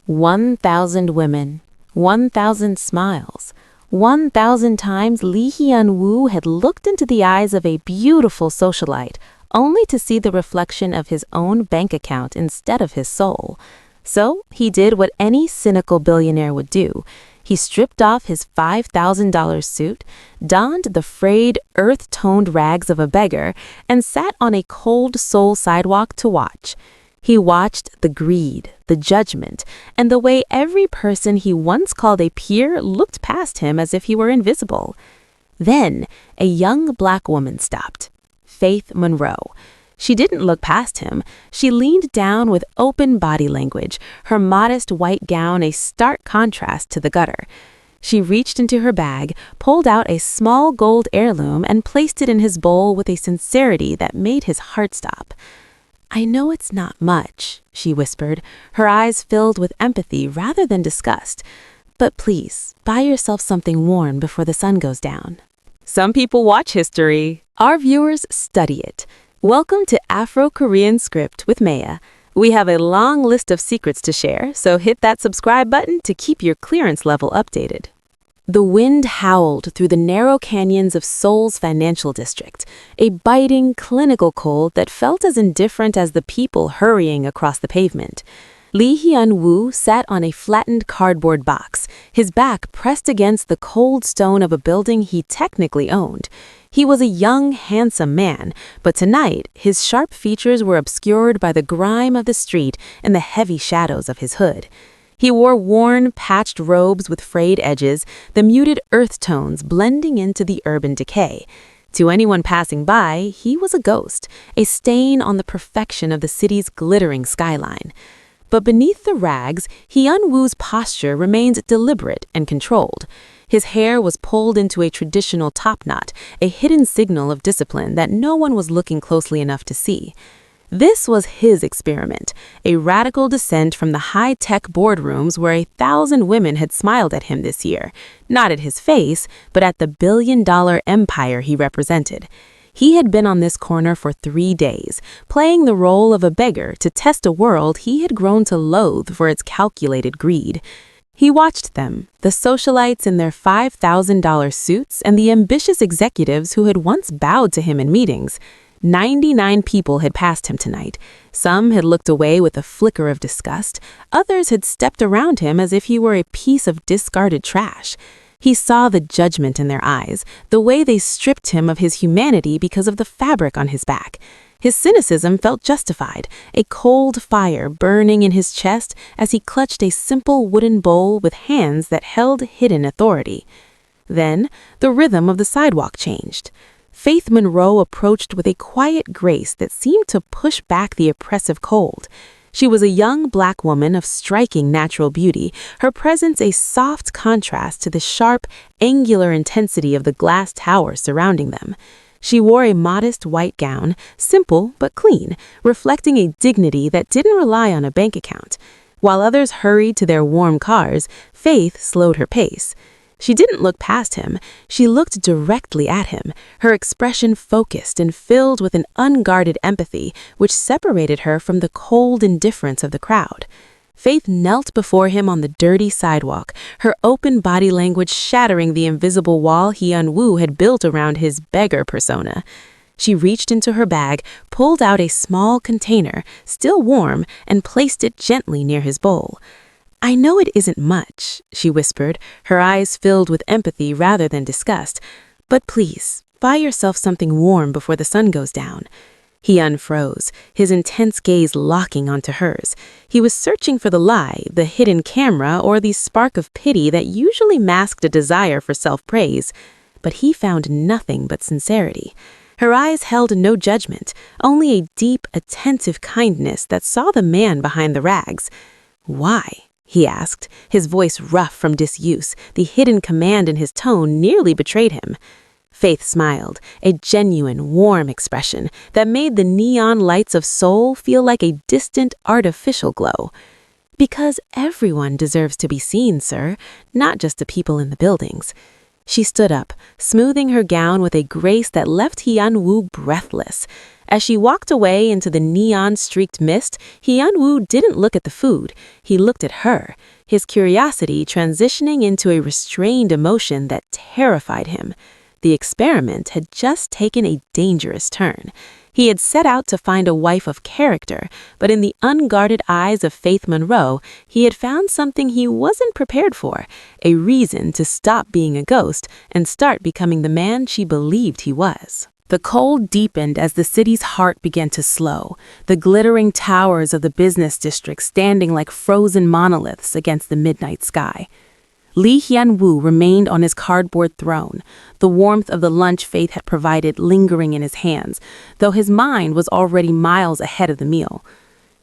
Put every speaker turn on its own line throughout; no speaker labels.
1,000 women, 1,000 smiles. 1,000 times Lee Hyun-woo had looked into the eyes of a beautiful socialite, only to see the reflection of his own bank account instead of his soul. So he did what any cynical billionaire would do. He stripped off his $5,000 suit, donned the frayed, earth-toned rags of a beggar, and sat on a cold Seoul sidewalk to watch. He watched the greed, the judgment, and the way every person he once called a peer looked past him as if he were invisible. Then, a young black woman stopped. Faith Monroe. She didn't look past him. She leaned down with open body language, her modest white gown a stark contrast to the gutter. She reached into her bag, pulled out a small gold heirloom, and placed it in his bowl with a sincerity that made his heart stop. "I know it's not much," she whispered, her eyes filled with empathy rather than disgust. "But please, buy yourself something warm before the sun goes down." Some people watch history. Our viewers study it. Welcome to Afro-Korean Script with Maya. We have a long list of secrets to share, so hit that subscribe button to keep your clearance level updated. The wind howled through the narrow canyons of Seoul's financial district, a biting, clinical cold that felt as indifferent as the people hurrying across the pavement. Lee Hyun-woo sat on a flattened cardboard box, his back pressed against the cold stone of a building he technically owned. He was a young, handsome man, but tonight his sharp features were obscured by the grime of the street and the heavy shadows of his hood. He wore worn, patched robes with frayed edges, the muted earth tones blending into the urban decay. To anyone passing by, he was a ghost, a stain on the perfection of the city's glittering skyline. But beneath the rags, Hyun-woo's posture remained deliberate and controlled. His hair was pulled into a traditional top knot, a hidden signal of discipline that no one was looking closely enough to see. This was his experiment, a radical descent from the high-tech boardrooms where 1,000 women had smiled at him this year, not at his face, but at the billion-dollar empire he represented. He had been on this corner for 3 days, playing the role of a beggar to test a world he had grown to loathe for its calculated greed. He watched them, the socialites in their $5,000 suits and the ambitious executives who had once bowed to him in meetings. 99 people had passed him tonight. Some had looked away with a flicker of disgust. Others had stepped around him as if he were a piece of discarded trash. He saw the judgment in their eyes, the way they stripped him of his humanity because of the fabric on his back. His cynicism felt justified, a cold fire burning in his chest as he clutched a simple wooden bowl with hands that held hidden authority. Then, the rhythm of the sidewalk changed. Faith Monroe approached with a quiet grace that seemed to push back the oppressive cold. She was a young black woman of striking natural beauty, her presence a soft contrast to the sharp, angular intensity of the glass tower surrounding them. She wore a modest white gown, simple but clean, reflecting a dignity that didn't rely on a bank account. While others hurried to their warm cars, Faith slowed her pace. She didn't look past him. She looked directly at him, her expression focused and filled with an unguarded empathy which separated her from the cold indifference of the crowd. Faith knelt before him on the dirty sidewalk, her open body language shattering the invisible wall Hyun-woo had built around his beggar persona. She reached into her bag, pulled out a small container, still warm, and placed it gently near his bowl. "I know it isn't much," she whispered, her eyes filled with empathy rather than disgust, "but please, buy yourself something warm before the sun goes down." He unfroze, his intense gaze locking onto hers. He was searching for the lie, the hidden camera, or the spark of pity that usually masked a desire for self-praise. But he found nothing but sincerity. Her eyes held no judgment, only a deep, attentive kindness that saw the man behind the rags. "Why?" he asked, his voice rough from disuse. The hidden command in his tone nearly betrayed him. Faith smiled, a genuine, warm expression that made the neon lights of Seoul feel like a distant, artificial glow. "Because everyone deserves to be seen, sir, not just the people in the buildings." She stood up, smoothing her gown with a grace that left Hyun-woo breathless. As she walked away into the neon-streaked mist, Hyun-woo didn't look at the food. He looked at her, his curiosity transitioning into a restrained emotion that terrified him. The experiment had just taken a dangerous turn. He had set out to find a wife of character, but in the unguarded eyes of Faith Monroe, he had found something he wasn't prepared for, a reason to stop being a ghost and start becoming the man she believed he was. The cold deepened as the city's heart began to slow, the glittering towers of the business district standing like frozen monoliths against the midnight sky. Lee Hyun-woo remained on his cardboard throne, the warmth of the lunch Faith had provided lingering in his hands, though his mind was already miles ahead of the meal.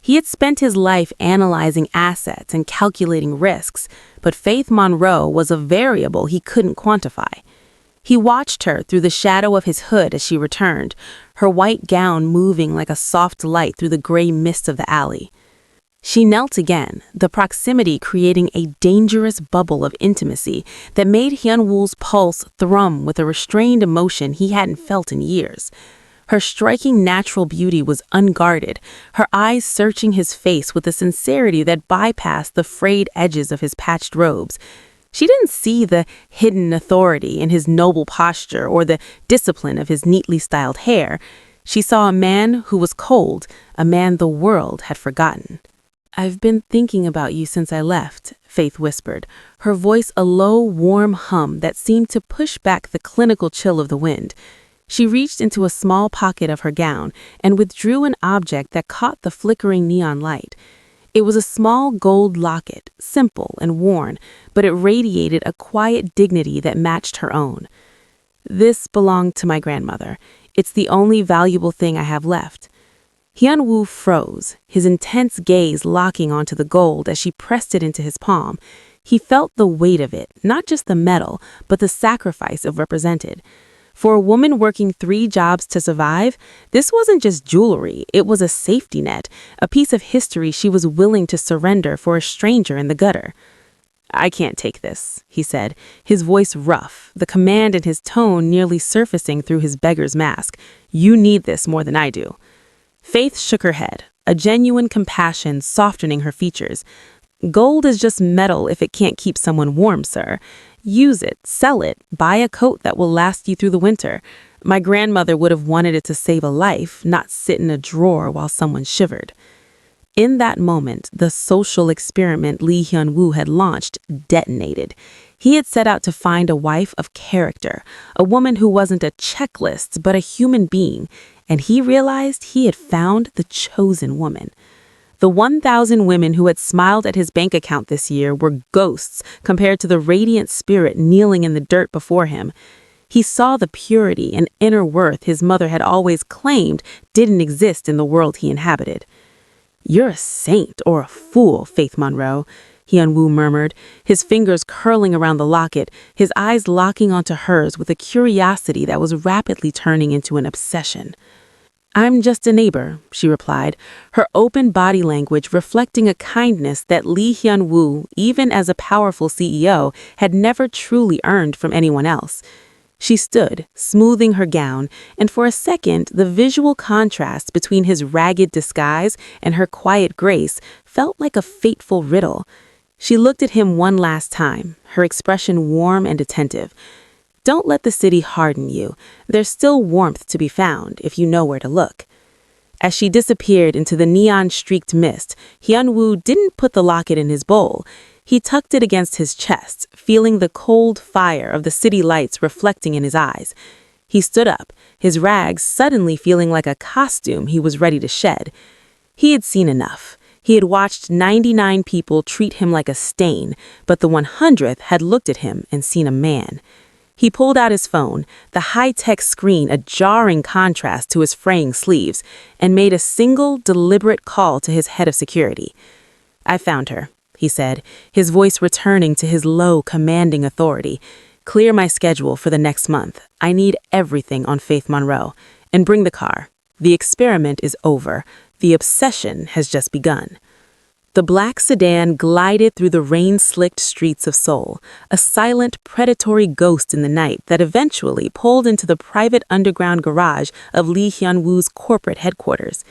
He had spent his life analyzing assets and calculating risks, but Faith Monroe was a variable he couldn't quantify. He watched her through the shadow of his hood as she returned, her white gown moving like a soft light through the gray mist of the alley. She knelt again, the proximity creating a dangerous bubble of intimacy that made Hyun-woo's pulse thrum with a restrained emotion he hadn't felt in years. Her striking natural beauty was unguarded, her eyes searching his face with a sincerity that bypassed the frayed edges of his patched robes. She didn't see the hidden authority in his noble posture or the discipline of his neatly styled hair. She saw a man who was cold, a man the world had forgotten. "I've been thinking about you since I left," Faith whispered, her voice a low, warm hum that seemed to push back the clinical chill of the wind. She reached into a small pocket of her gown and withdrew an object that caught the flickering neon light. It was a small gold locket, simple and worn, but it radiated a quiet dignity that matched her own. "This belonged to my grandmother. It's the only valuable thing I have left." Hyun-woo froze, his intense gaze locking onto the gold as she pressed it into his palm. He felt the weight of it, not just the metal, but the sacrifice it represented. For a woman working 3 jobs to survive, this wasn't just jewelry, it was a safety net, a piece of history she was willing to surrender for a stranger in the gutter. "I can't take this," he said, his voice rough, the command in his tone nearly surfacing through his beggar's mask. "You need this more than I do." Faith shook her head, a genuine compassion softening her features. "Gold is just metal if it can't keep someone warm, sir. Use it, sell it, buy a coat that will last you through the winter. My grandmother would have wanted it to save a life, not sit in a drawer while someone shivered." In that moment, the social experiment Lee Hyun-woo had launched detonated. He had set out to find a wife of character, a woman who wasn't a checklist but a human being, and he realized he had found the chosen woman. The 1,000 women who had smiled at his bank account this year were ghosts compared to the radiant spirit kneeling in the dirt before him. He saw the purity and inner worth his mother had always claimed didn't exist in the world he inhabited. "You're a saint or a fool, Faith Monroe," Hyun-woo murmured, his fingers curling around the locket, his eyes locking onto hers with a curiosity that was rapidly turning into an obsession. "I'm just a neighbor," she replied, her open body language reflecting a kindness that Lee Hyun-woo, even as a powerful CEO, had never truly earned from anyone else. She stood, smoothing her gown, and for a second, the visual contrast between his ragged disguise and her quiet grace felt like a fateful riddle. She looked at him one last time, her expression warm and attentive. "Don't let the city harden you. There's still warmth to be found if you know where to look." As she disappeared into the neon-streaked mist, Hyun-woo didn't put the locket in his bowl. He tucked it against his chest, feeling the cold fire of the city lights reflecting in his eyes. He stood up, his rags suddenly feeling like a costume he was ready to shed. He had seen enough. He had watched 99 people treat him like a stain, but the 100th had looked at him and seen a man. He pulled out his phone, the high-tech screen a jarring contrast to his fraying sleeves, and made a single, deliberate call to his head of security. "I found her," he said, his voice returning to his low, commanding authority. "Clear my schedule for the next month. I need everything on Faith Monroe. And bring the car. The experiment is over. The obsession has just begun." The black sedan glided through the rain-slicked streets of Seoul, a silent, predatory ghost in the night that eventually pulled into the private underground garage of Lee Hyun-woo's corporate headquarters.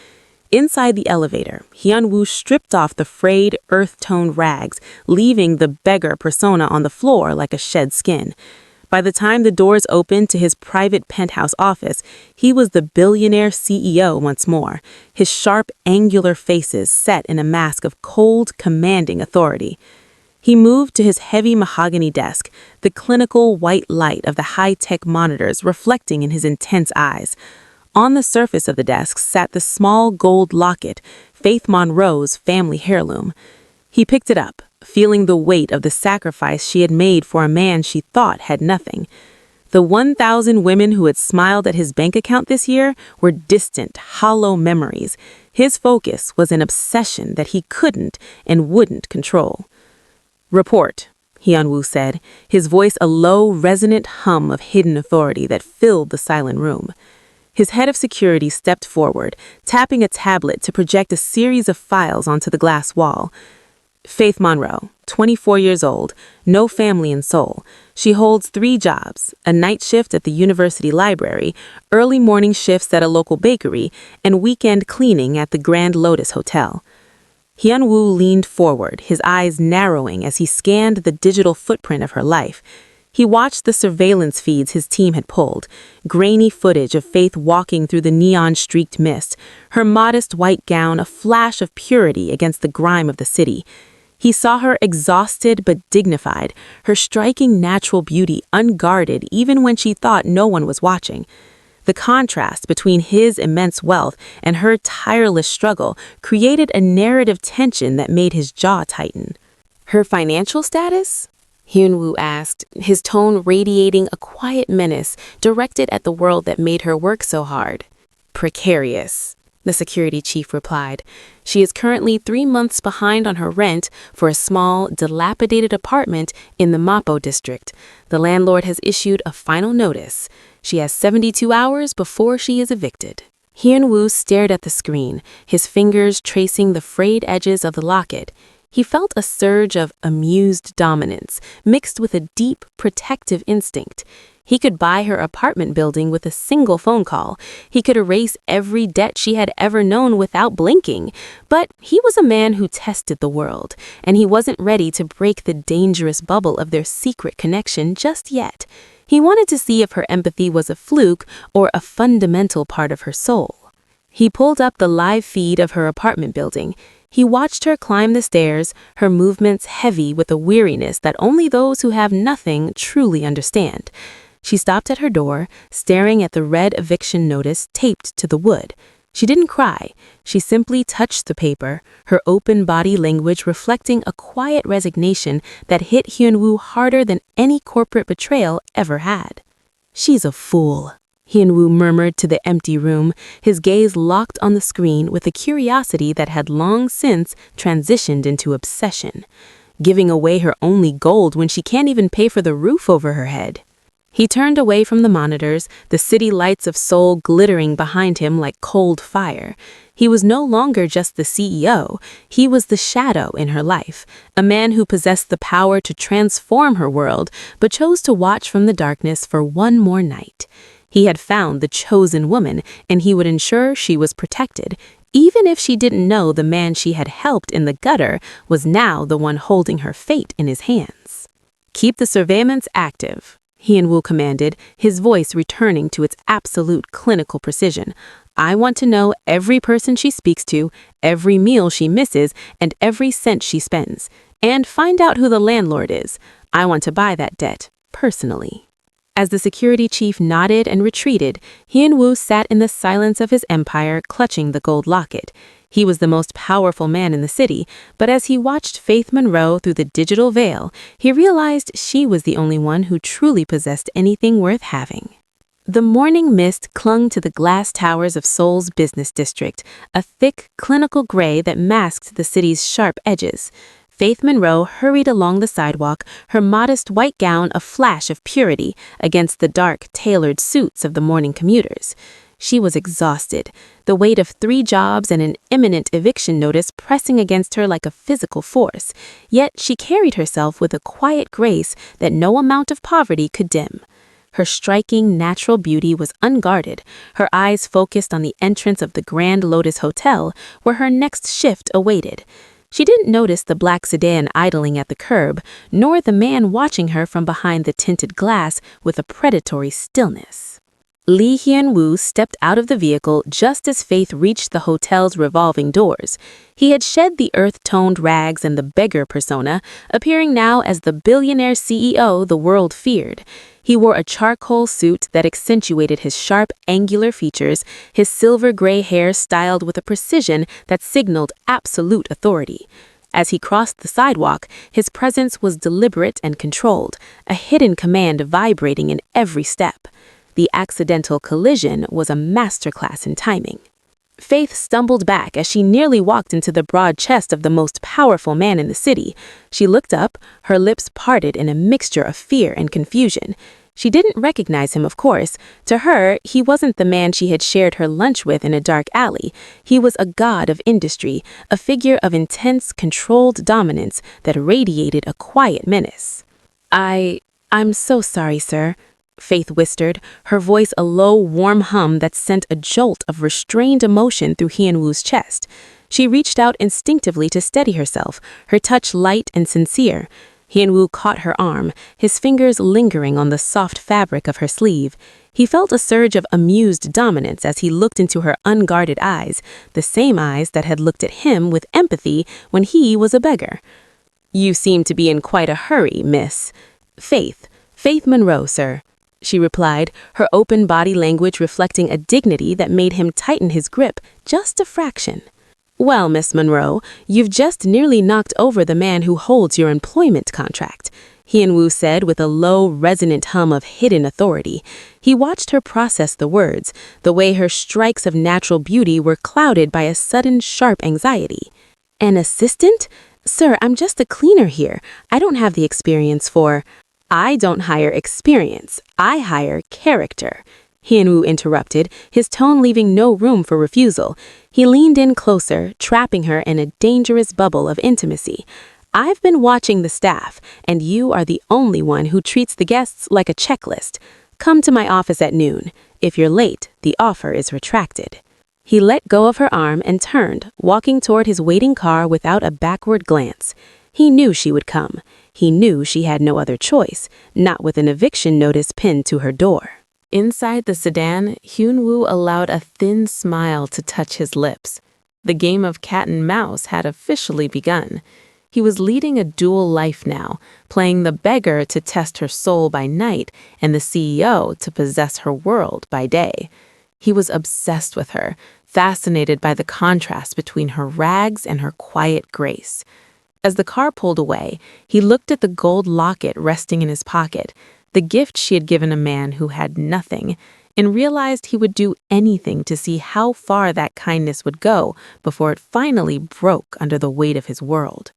Inside the elevator, Hyun-woo stripped off the frayed, earth-toned rags, leaving the beggar persona on the floor like a shed skin. By the time the doors opened to his private penthouse office, he was the billionaire CEO once more, his sharp, angular faces set in a mask of cold, commanding authority. He moved to his heavy mahogany desk, the clinical white light of the high-tech monitors reflecting in his intense eyes. On the surface of the desk sat the small gold locket, Faith Monroe's family heirloom. He picked it up, feeling the weight of the sacrifice she had made for a man she thought had nothing. The 1,000 women who had smiled at his bank account this year were distant, hollow memories. His focus was an obsession that he couldn't and wouldn't control. "Report," Hyun-woo said, his voice a low, resonant hum of hidden authority that filled the silent room. His head of security stepped forward, tapping a tablet to project a series of files onto the glass wall. Faith Monroe, 24 years old, no family in Seoul. She holds 3 jobs, a night shift at the university library, early morning shifts at a local bakery, and weekend cleaning at the Grand Lotus Hotel. Hyun-woo leaned forward, his eyes narrowing as he scanned the digital footprint of her life. He watched the surveillance feeds his team had pulled, grainy footage of Faith walking through the neon-streaked mist, her modest white gown a flash of purity against the grime of the city. He saw her exhausted but dignified, her striking natural beauty unguarded even when she thought no one was watching. The contrast between his immense wealth and her tireless struggle created a narrative tension that made his jaw tighten. "Her financial status?" Hyun-woo asked, his tone radiating a quiet menace directed at the world that made her work so hard. "Precarious," the security chief replied. "She is currently 3 months behind on her rent for a small, dilapidated apartment in the Mapo district. The landlord has issued a final notice. She has 72 hours before she is evicted." Hyun-woo stared at the screen, his fingers tracing the frayed edges of the locket. He felt a surge of amused dominance, mixed with a deep, protective instinct. He could buy her apartment building with a single phone call. He could erase every debt she had ever known without blinking. But he was a man who tested the world, and he wasn't ready to break the dangerous bubble of their secret connection just yet. He wanted to see if her empathy was a fluke or a fundamental part of her soul. He pulled up the live feed of her apartment building. He watched her climb the stairs, her movements heavy with a weariness that only those who have nothing truly understand. She stopped at her door, staring at the red eviction notice taped to the wood. She didn't cry. She simply touched the paper, her open body language reflecting a quiet resignation that hit Hyun-woo harder than any corporate betrayal ever had. "She's a fool," Hyun-woo murmured to the empty room, his gaze locked on the screen with a curiosity that had long since transitioned into obsession. Giving away her only gold when she can't even pay for the roof over her head. He turned away from the monitors, the city lights of Seoul glittering behind him like cold fire. He was no longer just the CEO, he was the shadow in her life, a man who possessed the power to transform her world, but chose to watch from the darkness for one more night. He had found the chosen woman, and he would ensure she was protected, even if she didn't know the man she had helped in the gutter was now the one holding her fate in his hands. "Keep the surveillance active," Hyun-woo commanded, his voice returning to its absolute clinical precision. "I want to know every person she speaks to, every meal she misses, and every cent she spends. And find out who the landlord is. I want to buy that debt, personally." As the security chief nodded and retreated, Hyun-woo sat in the silence of his empire, clutching the gold locket. He was the most powerful man in the city, but as he watched Faith Monroe through the digital veil, he realized she was the only one who truly possessed anything worth having. The morning mist clung to the glass towers of Seoul's business district, a thick, clinical gray that masked the city's sharp edges. Faith Monroe hurried along the sidewalk, her modest white gown a flash of purity against the dark, tailored suits of the morning commuters. She was exhausted, the weight of 3 jobs and an imminent eviction notice pressing against her like a physical force, yet she carried herself with a quiet grace that no amount of poverty could dim. Her striking, natural beauty was unguarded, her eyes focused on the entrance of the Grand Lotus Hotel, where her next shift awaited. She didn't notice the black sedan idling at the curb, nor the man watching her from behind the tinted glass with a predatory stillness. Lee Hyun-woo stepped out of the vehicle just as Faith reached the hotel's revolving doors. He had shed the earth-toned rags and the beggar persona, appearing now as the billionaire CEO the world feared. He wore a charcoal suit that accentuated his sharp, angular features, his silver-gray hair styled with a precision that signaled absolute authority. As he crossed the sidewalk, his presence was deliberate and controlled, a hidden command vibrating in every step. The accidental collision was a masterclass in timing. Faith stumbled back as she nearly walked into the broad chest of the most powerful man in the city. She looked up, her lips parted in a mixture of fear and confusion. She didn't recognize him, of course. To her, he wasn't the man she had shared her lunch with in a dark alley. He was a god of industry, a figure of intense, controlled dominance that radiated a quiet menace. I'm so sorry, sir," Faith whispered, her voice a low, warm hum that sent a jolt of restrained emotion through Hyun-woo's chest. She reached out instinctively to steady herself, her touch light and sincere. Hyun-woo caught her arm, his fingers lingering on the soft fabric of her sleeve. He felt a surge of amused dominance as he looked into her unguarded eyes, the same eyes that had looked at him with empathy when he was a beggar. "You seem to be in quite a hurry, miss." Faith Monroe, sir," she replied, her open body language reflecting a dignity that made him tighten his grip just a fraction. "Well, Miss Monroe, you've just nearly knocked over the man who holds your employment contract," Hyun-woo said with a low, resonant hum of hidden authority. He watched her process the words, the way her strikes of natural beauty were clouded by a sudden, sharp anxiety. "An assistant? Sir, I'm just a cleaner here. I don't have the experience for—" "I don't hire experience. I hire character," Hyun-woo interrupted, his tone leaving no room for refusal. He leaned in closer, trapping her in a dangerous bubble of intimacy. "I've been watching the staff, and you are the only one who treats the guests like a checklist. Come to my office at noon. If you're late, the offer is retracted." He let go of her arm and turned, walking toward his waiting car without a backward glance. He knew she would come. He knew she had no other choice, not with an eviction notice pinned to her door. Inside the sedan, Hyun-woo allowed a thin smile to touch his lips. The game of cat and mouse had officially begun. He was leading a dual life now, playing the beggar to test her soul by night and the CEO to possess her world by day. He was obsessed with her, fascinated by the contrast between her rags and her quiet grace. As the car pulled away, he looked at the gold locket resting in his pocket, the gift she had given a man who had nothing, and realized he would do anything to see how far that kindness would go before it finally broke under the weight of his world.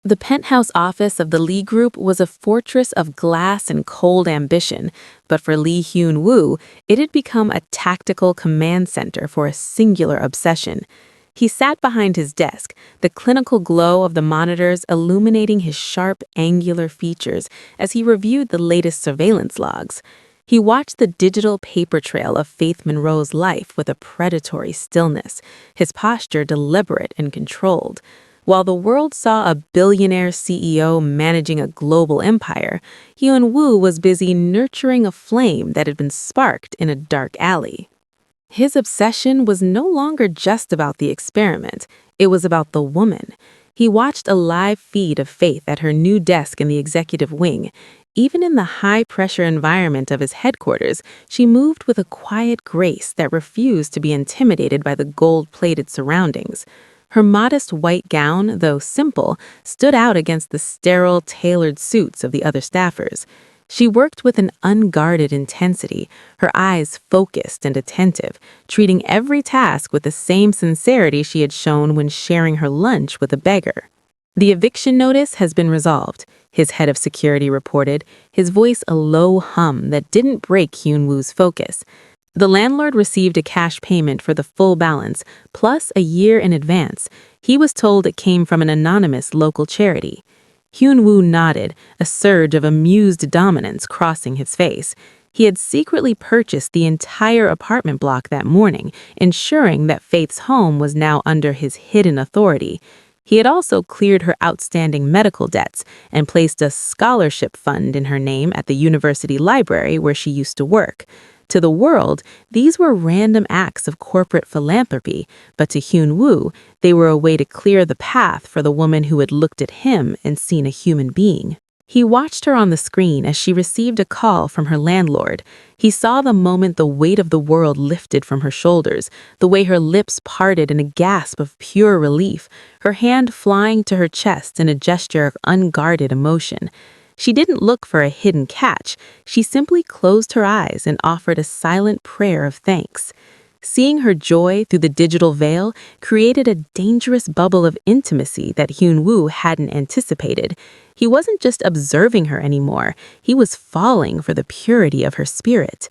The penthouse office of the Lee Group was a fortress of glass and cold ambition, but for Lee Hyun-woo, it had become a tactical command center for a singular obsession. He sat behind his desk, the clinical glow of the monitors illuminating his sharp, angular features as he reviewed the latest surveillance logs. He watched the digital paper trail of Faith Monroe's life with a predatory stillness, his posture deliberate and controlled. While the world saw a billionaire CEO managing a global empire, Hyun-woo was busy nurturing a flame that had been sparked in a dark alley. His obsession was no longer just about the experiment. It was about the woman. He watched a live feed of Faith at her new desk in the executive wing. Even in the high-pressure environment of his headquarters, she moved with a quiet grace that refused to be intimidated by the gold-plated surroundings. Her modest white gown, though simple, stood out against the sterile, tailored suits of the other staffers. She worked with an unguarded intensity, her eyes focused and attentive, treating every task with the same sincerity she had shown when sharing her lunch with a beggar. "The eviction notice has been resolved," his head of security reported, his voice a low hum that didn't break Hyun-woo's focus. The landlord received a cash payment for the full balance, plus a year in advance. He was told it came from an anonymous local charity. Hyun-woo nodded, a surge of amused dominance crossing his face. He had secretly purchased the entire apartment block that morning, ensuring that Faith's home was now under his hidden authority. He had also cleared her outstanding medical debts and placed a scholarship fund in her name at the university library where she used to work. To the world, these were random acts of corporate philanthropy, but to Hyun-woo, they were a way to clear the path for the woman who had looked at him and seen a human being. He watched her on the screen as she received a call from her landlord. He saw the moment the weight of the world lifted from her shoulders, the way her lips parted in a gasp of pure relief, her hand flying to her chest in a gesture of unguarded emotion. She didn't look for a hidden catch. She simply closed her eyes and offered a silent prayer of thanks. Seeing her joy through the digital veil created a dangerous bubble of intimacy that Hyun-woo hadn't anticipated. He wasn't just observing her anymore, he was falling for the purity of her spirit.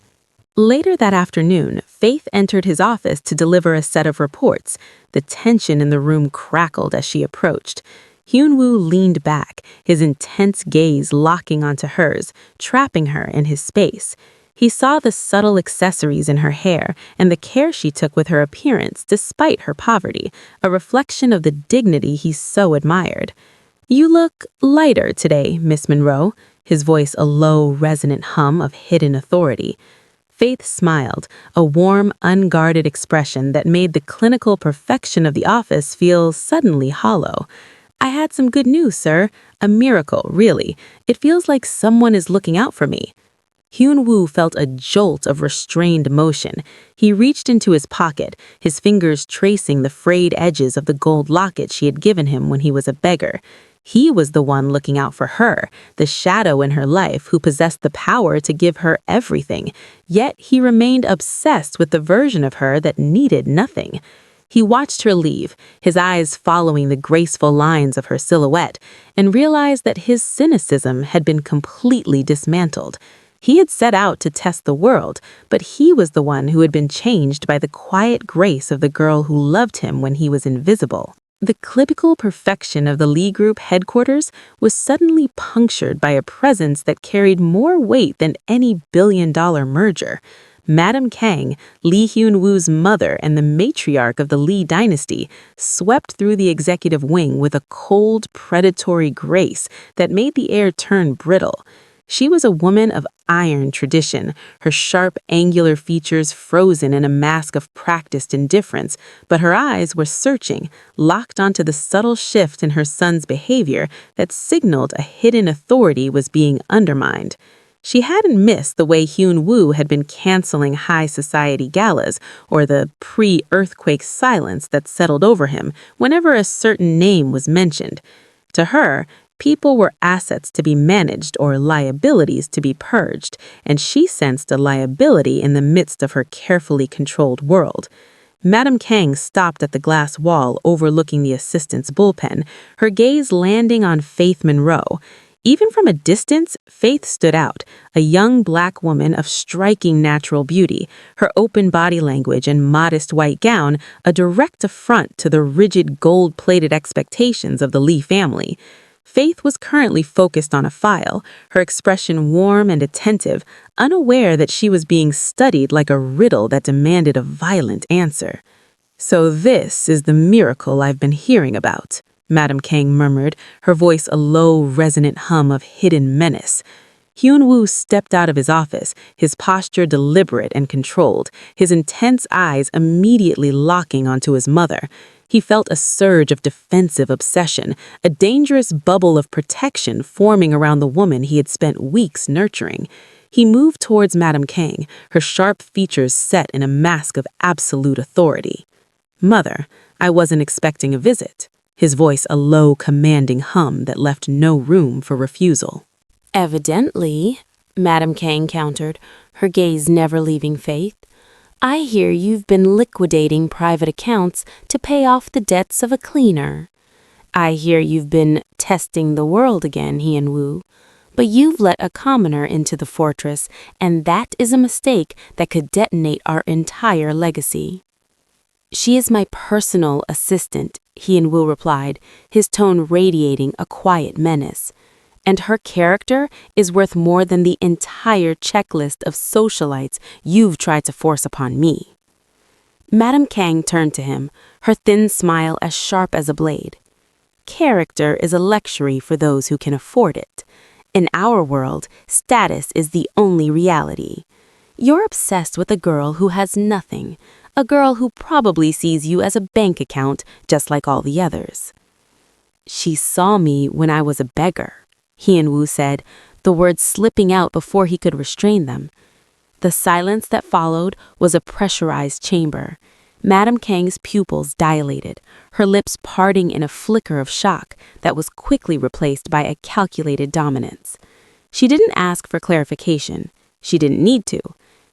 Later that afternoon, Faith entered his office to deliver a set of reports. The tension in the room crackled as she approached. Hyun-woo leaned back, his intense gaze locking onto hers, trapping her in his space. He saw the subtle accessories in her hair and the care she took with her appearance despite her poverty, a reflection of the dignity he so admired. "You look lighter today, Miss Monroe," his voice a low, resonant hum of hidden authority. Faith smiled, a warm, unguarded expression that made the clinical perfection of the office feel suddenly hollow. "I had some good news, sir. A miracle, really. It feels like someone is looking out for me." Hyun-woo felt a jolt of restrained motion. He reached into his pocket, his fingers tracing the frayed edges of the gold locket she had given him when he was a beggar. He was the one looking out for her, the shadow in her life who possessed the power to give her everything. Yet he remained obsessed with the version of her that needed nothing. He watched her leave, his eyes following the graceful lines of her silhouette, and realized that his cynicism had been completely dismantled. He had set out to test the world, but he was the one who had been changed by the quiet grace of the girl who loved him when he was invisible. The clinical perfection of the Lee Group headquarters was suddenly punctured by a presence that carried more weight than any billion-dollar merger. Madam Kang, Lee Hyun-woo's mother and the matriarch of the Lee dynasty, swept through the executive wing with a cold, predatory grace that made the air turn brittle. She was a woman of iron tradition, her sharp, angular features frozen in a mask of practiced indifference, but her eyes were searching, locked onto the subtle shift in her son's behavior that signaled a hidden authority was being undermined. She hadn't missed the way Hyun-woo had been canceling high society galas or the pre-earthquake silence that settled over him whenever a certain name was mentioned. To her, people were assets to be managed or liabilities to be purged, and she sensed a liability in the midst of her carefully controlled world. Madam Kang stopped at the glass wall overlooking the assistant's bullpen, her gaze landing on Faith Monroe. Even from a distance, Faith stood out, a young black woman of striking natural beauty, her open body language and modest white gown a direct affront to the rigid gold-plated expectations of the Lee family. Faith was currently focused on a file, her expression warm and attentive, unaware that she was being studied like a riddle that demanded a violent answer. "So this is the miracle I've been hearing about," Madam Kang murmured, her voice a low, resonant hum of hidden menace. Hyun-woo stepped out of his office, his posture deliberate and controlled, his intense eyes immediately locking onto his mother. He felt a surge of defensive obsession, a dangerous bubble of protection forming around the woman he had spent weeks nurturing. He moved towards Madam Kang, her sharp features set in a mask of absolute authority. "Mother, I wasn't expecting a visit," his voice a low, commanding hum that left no room for refusal.
"Evidently," Madam Kang countered, her gaze never leaving Faith. "I hear you've been liquidating private accounts to pay off the debts of a cleaner. I hear you've been testing the world again, Hyun-woo. But you've let a commoner into the fortress, and that is a mistake that could detonate our entire legacy." "She is my personal assistant," Hyun-woo replied, his tone radiating a quiet menace. "And her character is worth more than the entire checklist of socialites you've tried to force upon me." Madam Kang turned to him, her thin smile as sharp as a blade. "Character is a luxury for those who can afford it. In our world, status is the only reality. You're obsessed with a girl who has nothing, a girl who probably sees you as a bank account just like all the others." "She saw me when I was a beggar," Hyun-woo said, the words slipping out before he could restrain them. The silence that followed was a pressurized chamber. Madam Kang's pupils dilated, her lips parting in a flicker of shock that was quickly replaced by a calculated dominance. She didn't ask for clarification. She didn't need to.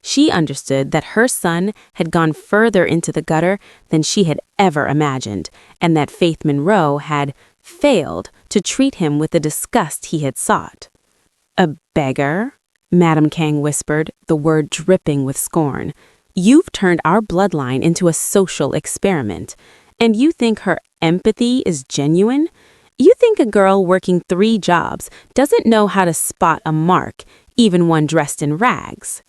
She understood that her son had gone further into the gutter than she had ever imagined, and that Faith Monroe had failed to treat him with the disgust he had sought. "A beggar?" Madam Kang whispered, the word dripping with scorn. "You've turned our bloodline into a social experiment, and you think her empathy is genuine? You think a girl working 3 jobs doesn't know how to spot a mark, even one dressed in rags?"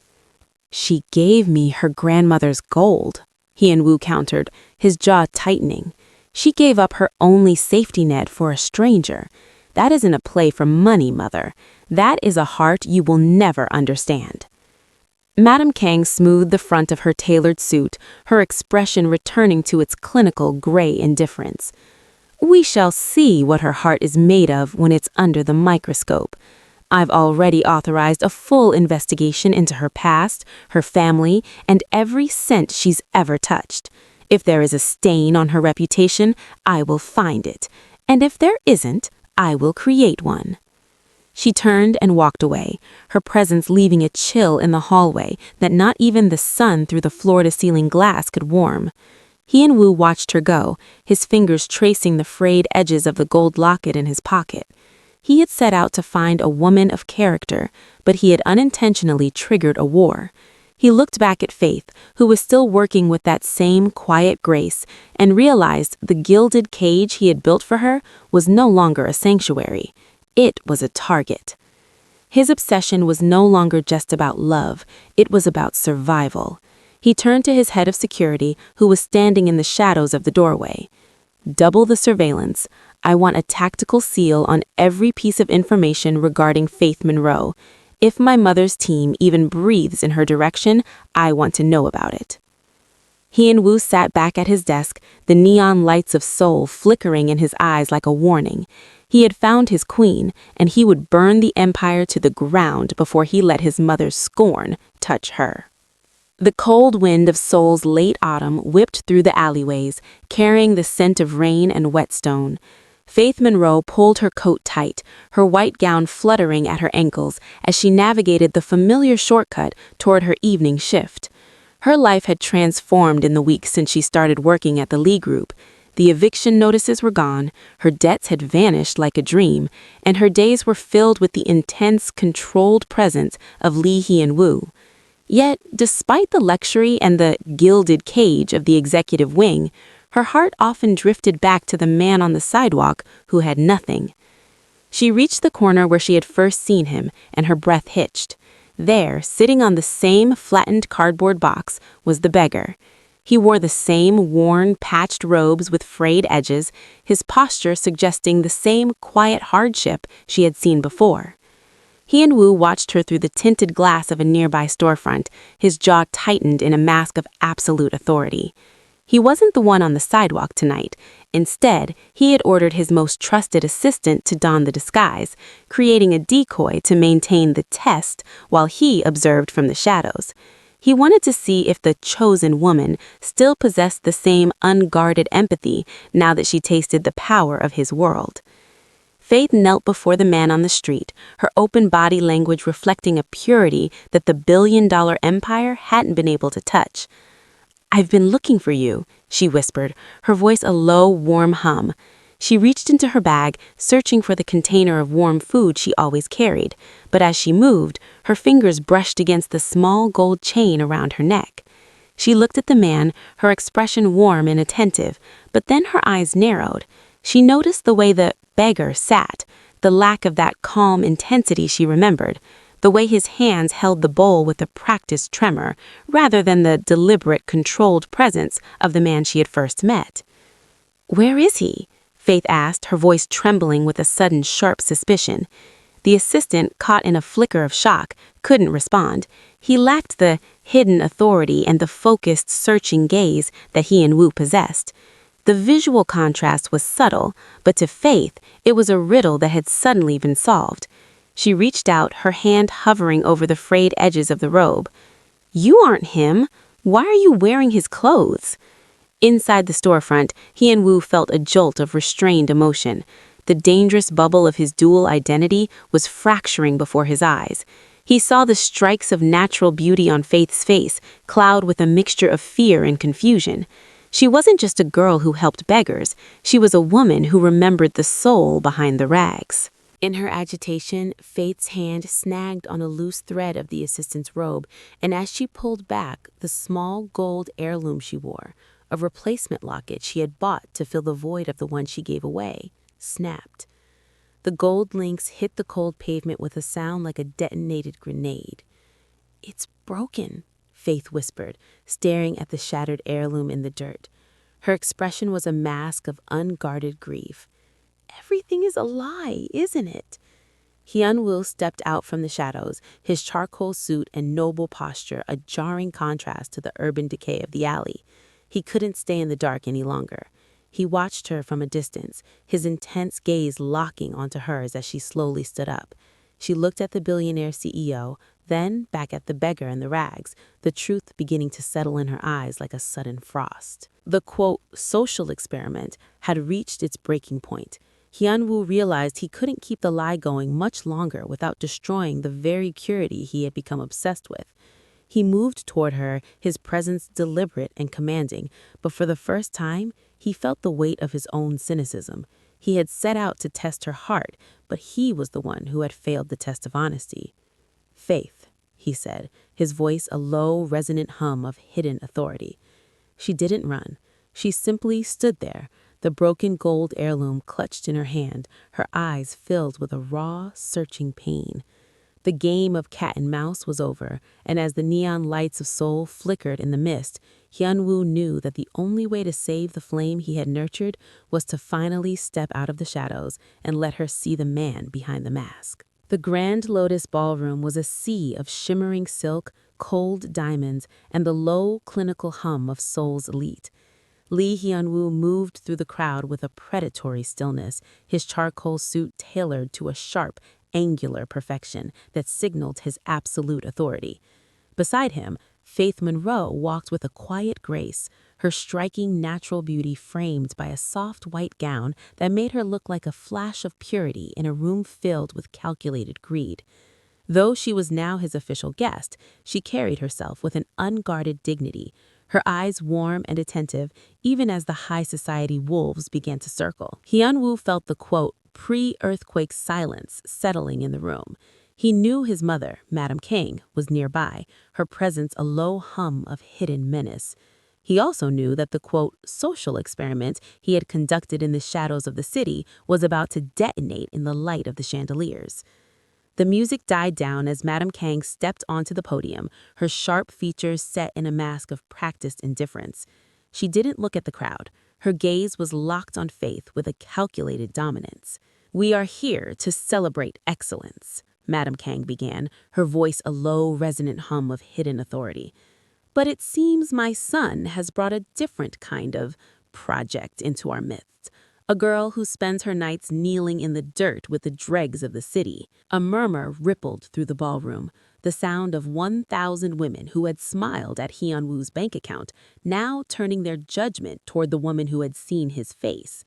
"She gave me her grandmother's gold," Hyun-woo countered, his jaw tightening. "She gave up her only safety net for a stranger. That isn't a play for money, mother. That is a heart you will never understand." Madam Kang smoothed the front of her tailored suit, her expression returning to its clinical gray indifference. "We shall see what her heart is made of when it's under the microscope. I've already authorized a full investigation into her past, her family, and every cent she's ever touched. If there is a stain on her reputation, I will find it. And if there isn't, I will create one." She turned and walked away, her presence leaving a chill in the hallway that not even the sun through the floor-to-ceiling glass could warm. Hyun-woo watched her go, his fingers tracing the frayed edges of the gold locket in his pocket. He had set out to find a woman of character, but he had unintentionally triggered a war. He looked back at Faith, who was still working with that same quiet grace, and realized the gilded cage he had built for her was no longer a sanctuary. It was a target. His obsession was no longer just about love, it was about survival. He turned to his head of security, who was standing in the shadows of the doorway. "Double the surveillance. I want a tactical seal on every piece of information regarding Faith Monroe. If my mother's team even breathes in her direction, I want to know about it." Hyun-woo sat back at his desk, the neon lights of Seoul flickering in his eyes like a warning. He had found his queen, and he would burn the empire to the ground before he let his mother's scorn touch her. The cold wind of Seoul's late autumn whipped through the alleyways, carrying the scent of rain and whetstone. Faith Monroe pulled her coat tight, her white gown fluttering at her ankles as she navigated the familiar shortcut toward her evening shift. Her life had transformed in the weeks since she started working at the Lee Group. The eviction notices were gone, her debts had vanished like a dream, and her days were filled with the intense, controlled presence of Lee Hyun-woo. Yet, despite the luxury and the gilded cage of the executive wing, her heart often drifted back to the man on the sidewalk who had nothing. She reached the corner where she had first seen him, and her breath hitched. There, sitting on the same flattened cardboard box, was the beggar. He wore the same worn, patched robes with frayed edges, his posture suggesting the same quiet hardship she had seen before. Hyun-woo watched her through the tinted glass of a nearby storefront, his jaw tightened in a mask of absolute authority. He wasn't the one on the sidewalk tonight. Instead, he had ordered his most trusted assistant to don the disguise, creating a decoy to maintain the test while he observed from the shadows. He wanted to see if the chosen woman still possessed the same unguarded empathy now that she tasted the power of his world. Faith knelt before the man on the street, her open body language reflecting a purity that the billion-dollar empire hadn't been able to touch. "I've been looking for you," she whispered, her voice a low, warm hum. She reached into her bag, searching for the container of warm food she always carried, but as she moved, her fingers brushed against the small gold chain around her neck. She looked at the man, her expression warm and attentive, but then her eyes narrowed. She noticed the way the beggar sat, the lack of that calm intensity she remembered, the way his hands held the bowl with a practiced tremor, rather than the deliberate, controlled presence of the man she had first met. "Where is he?" Faith asked, her voice trembling with a sudden sharp suspicion. The assistant, caught in a flicker of shock, couldn't respond. He lacked the hidden authority and the focused, searching gaze that he and Wu possessed. The visual contrast was subtle, but to Faith, it was a riddle that had suddenly been solved. She reached out, her hand hovering over the frayed edges of the robe. "You aren't him. Why are you wearing his clothes?" Inside the storefront, he and Wu felt a jolt of restrained emotion. The dangerous bubble of his dual identity was fracturing before his eyes. He saw the strikes of natural beauty on Faith's face cloud with a mixture of fear and confusion. She wasn't just a girl who helped beggars. She was a woman who remembered the soul behind the rags. In her agitation, Faith's hand snagged on a loose thread of the assistant's robe, and as she pulled back, the small gold heirloom she wore, a replacement locket she had bought to fill the void of the one she gave away, snapped. The gold links hit the cold pavement with a sound like a detonated grenade. "It's broken," Faith whispered, staring at the shattered heirloom in the dirt. Her expression was a mask of unguarded grief. "Everything is a lie, isn't it?" Hyun-woo stepped out from the shadows, his charcoal suit and noble posture a jarring contrast to the urban decay of the alley. He couldn't stay in the dark any longer. He watched her from a distance, his intense gaze locking onto hers as she slowly stood up. She looked at the billionaire CEO, then back at the beggar in the rags, the truth beginning to settle in her eyes like a sudden frost. The, quote, social experiment had reached its breaking point. Hyun-woo realized he couldn't keep the lie going much longer without destroying the very purity he had become obsessed with. He moved toward her, his presence deliberate and commanding, but for the first time, he felt the weight of his own cynicism. He had set out to test her heart, but he was the one who had failed the test of honesty. "Faith," he said, his voice a low, resonant hum of hidden authority. She didn't run. She simply stood there, the broken gold heirloom clutched in her hand, her eyes filled with a raw, searching pain. The game of cat and mouse was over, and as the neon lights of Seoul flickered in the mist, Hyun-woo knew that the only way to save the flame he had nurtured was to finally step out of the shadows and let her see the man behind the mask. The Grand Lotus Ballroom was a sea of shimmering silk, cold diamonds, and the low, clinical hum of Seoul's elite. Lee Hyun-woo moved through the crowd with a predatory stillness, his charcoal suit tailored to a sharp, angular perfection that signaled his absolute authority. Beside him, Faith Monroe walked with a quiet grace, her striking natural beauty framed by a soft white gown that made her look like a flash of purity in a room filled with calculated greed. Though she was now his official guest, she carried herself with an unguarded dignity, her eyes warm and attentive, even as the high society wolves began to circle. Hyun-woo felt the, quote, pre-earthquake silence settling in the room. He knew his mother, Madame Kang, was nearby, her presence a low hum of hidden menace. He also knew that the, quote, social experiment he had conducted in the shadows of the city was about to detonate in the light of the chandeliers. The music died down as Madame Kang stepped onto the podium, her sharp features set in a mask of practiced indifference. She didn't look at the crowd. Her gaze was locked on Faith with a calculated dominance. "We are here to celebrate excellence," Madame Kang began, her voice a low, resonant hum of hidden authority. "But it seems my son has brought a different kind of project into our midst. A girl who spends her nights kneeling in the dirt with the dregs of the city." A murmur rippled through the ballroom, the sound of 1,000 women who had smiled at Hyun-woo's bank account, now turning their judgment toward the woman who had seen his face.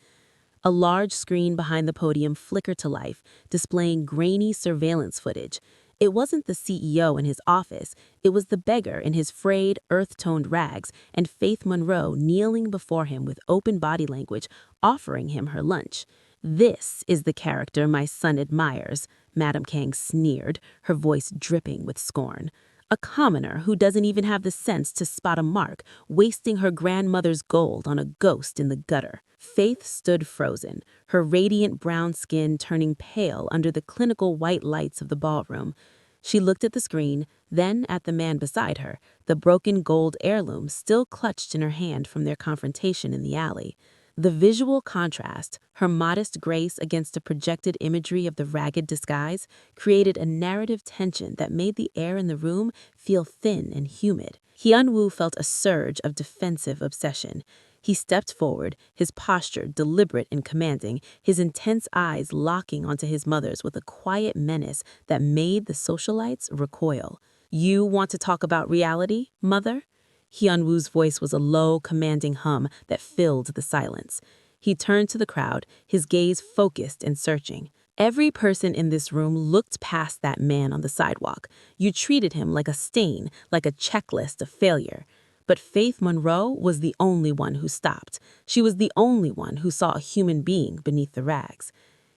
A large screen behind the podium flickered to life, displaying grainy surveillance footage. It wasn't the CEO in his office, it was the beggar in his frayed, earth-toned rags, and Faith Monroe kneeling before him with open body language, offering him her lunch. "This is the character my son admires," Madame Kang sneered, her voice dripping with scorn. "A commoner who doesn't even have the sense to spot a mark, wasting her grandmother's gold on a ghost in the gutter." Faith stood frozen, her radiant brown skin turning pale under the clinical white lights of the ballroom. She looked at the screen, then at the man beside her, the broken gold heirloom still clutched in her hand from their confrontation in the alley. The visual contrast, her modest grace against the projected imagery of the ragged disguise, created a narrative tension that made the air in the room feel thin and humid. Hyun-woo felt a surge of defensive obsession. He stepped forward, his posture deliberate and commanding, his intense eyes locking onto his mother's with a quiet menace that made the socialites recoil. "You want to talk about reality, mother?" Hyun-woo's voice was a low, commanding hum that filled the silence. He turned to the crowd, his gaze focused and searching. Every person in this room looked past that man on the sidewalk. You treated him like a stain, like a checklist of failure. But Faith Monroe was the only one who stopped. She was the only one who saw a human being beneath the rags.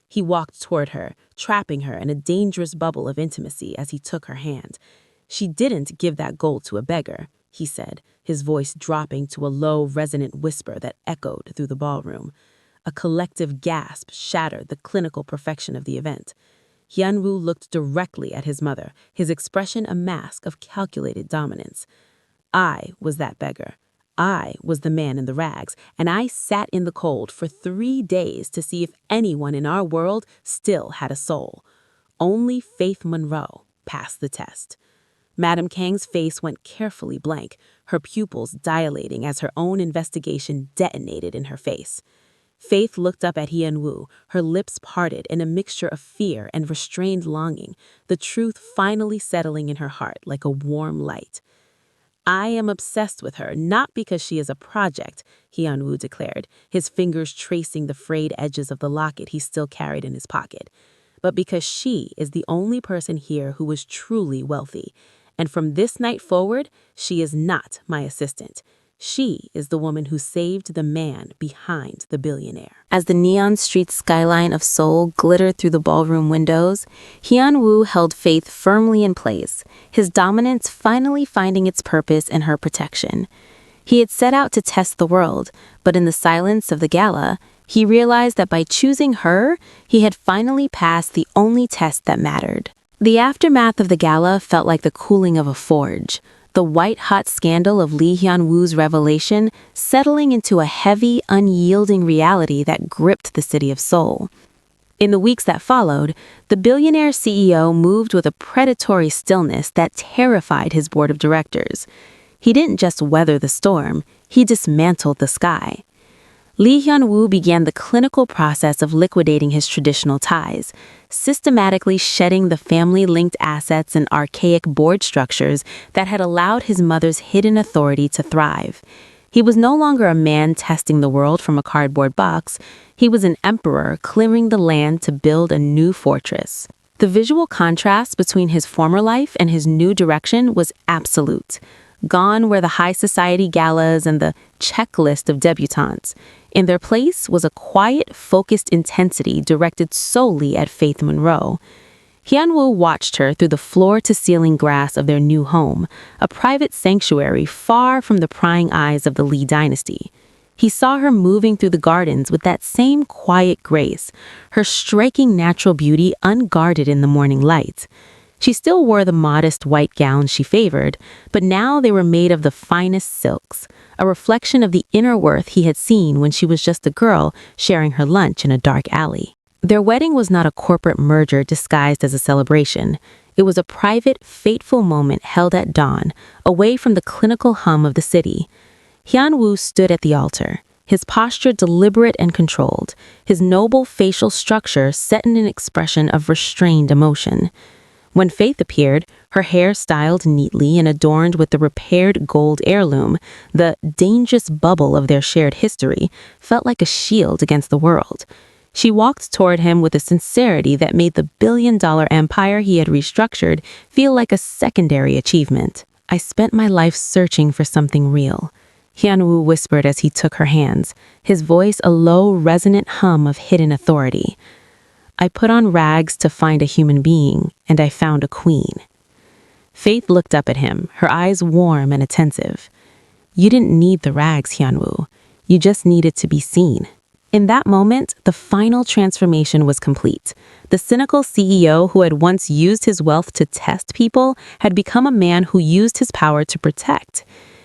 He walked toward her, trapping her in a dangerous bubble of intimacy as he took her hand. "She didn't give that gold to a beggar," he said, his voice dropping to a low, resonant whisper that echoed through the ballroom. A collective gasp shattered the clinical perfection of the event. Hyun-woo looked directly at his mother, his expression a mask of calculated dominance. "I was that beggar. I was the man in the rags, and I sat in the cold for 3 days to see if anyone in our world still had a soul. Only Faith Monroe passed the test." Madame Kang's face went carefully blank, her pupils dilating as her own investigation detonated in her face. Faith looked up at Hyun-woo, her lips parted in a mixture of fear and restrained longing, the truth finally settling in her heart like a warm light. "I am obsessed with her, not because she is a project," Hyun-woo declared, his fingers tracing the frayed edges of the locket he still carried in his pocket, "but because she is the only person here who is truly wealthy. And from this night forward, she is not my assistant. She is the woman who saved the man behind the billionaire." As the neon street skyline of Seoul glittered through the ballroom windows, Hyun-woo held Faith firmly in place, his dominance finally finding its purpose in her protection. He had set out to test the world, but in the silence of the gala, he realized that by choosing her, he had finally passed the only test that mattered. The aftermath of the gala felt like the cooling of a forge, the white-hot scandal of Lee Hyun-woo's revelation settling into a heavy, unyielding reality that gripped the city of Seoul. In the weeks that followed, the billionaire CEO moved with a predatory stillness that terrified his board of directors. He didn't just weather the storm, he dismantled the sky. Lee Hyun-woo began the clinical process of liquidating his traditional ties, systematically shedding the family-linked assets and archaic board structures that had allowed his mother's hidden authority to thrive. He was no longer a man testing the world from a cardboard box. He was an emperor clearing the land to build a new fortress. The visual contrast between his former life and his new direction was absolute. Gone were the high society galas and the checklist of debutantes. In their place was a quiet, focused intensity directed solely at Faith Monroe. Hyun-woo watched her through the floor-to-ceiling grass of their new home, a private sanctuary far from the prying eyes of the Lee dynasty. He saw her moving through the gardens with that same quiet grace, her striking natural beauty unguarded in the morning light. She still wore the modest white gowns she favored, but now they were made of the finest silks, a reflection of the inner worth he had seen when she was just a girl sharing her lunch in a dark alley. Their wedding was not a corporate merger disguised as a celebration. It was a private, fateful moment held at dawn, away from the clinical hum of the city. Hyun-woo stood at the altar, his posture deliberate and controlled, his noble facial structure set in an expression of restrained emotion. When Faith appeared, her hair styled neatly and adorned with the repaired gold heirloom, the dangerous bubble of their shared history felt like a shield against the world. She walked toward him with a sincerity that made the billion-dollar empire he had restructured feel like a secondary achievement. "I spent my life searching for something real," Hyunwoo whispered as he took her hands, his voice a low, resonant hum of hidden authority. I put on rags to find a human being, and I found a queen. Faith looked up at him, her eyes warm and attentive. You didn't need the rags, Hyunwoo. You just needed to be seen. In that moment, the final transformation was complete. The cynical CEO who had once used his wealth to test people had become a man who used his power to protect.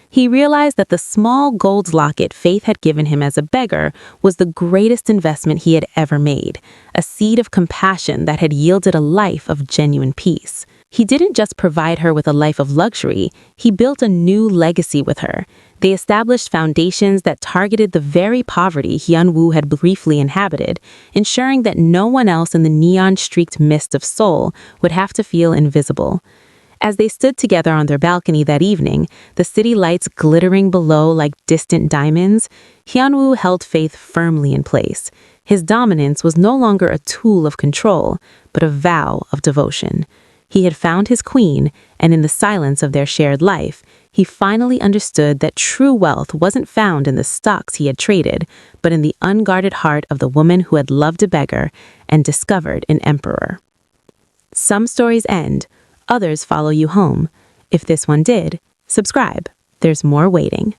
He realized that the small gold locket Faith had given him as a beggar was the greatest investment he had ever made, a seed of compassion that had yielded a life of genuine peace. He didn't just provide her with a life of luxury, he built a new legacy with her. They established foundations that targeted the very poverty Hyunwoo had briefly inhabited, ensuring that no one else in the neon-streaked mist of Seoul would have to feel invisible. As they stood together on their balcony that evening, the city lights glittering below like distant diamonds, Hyunwoo held Faith firmly in place. His dominance was no longer a tool of control, but a vow of devotion. He had found his queen, and in the silence of their shared life, he finally understood that true wealth wasn't found in the stocks he had traded, but in the unguarded heart of the woman who had loved a beggar and discovered an emperor. Some stories end, others follow you home. If this one did, subscribe. There's more waiting.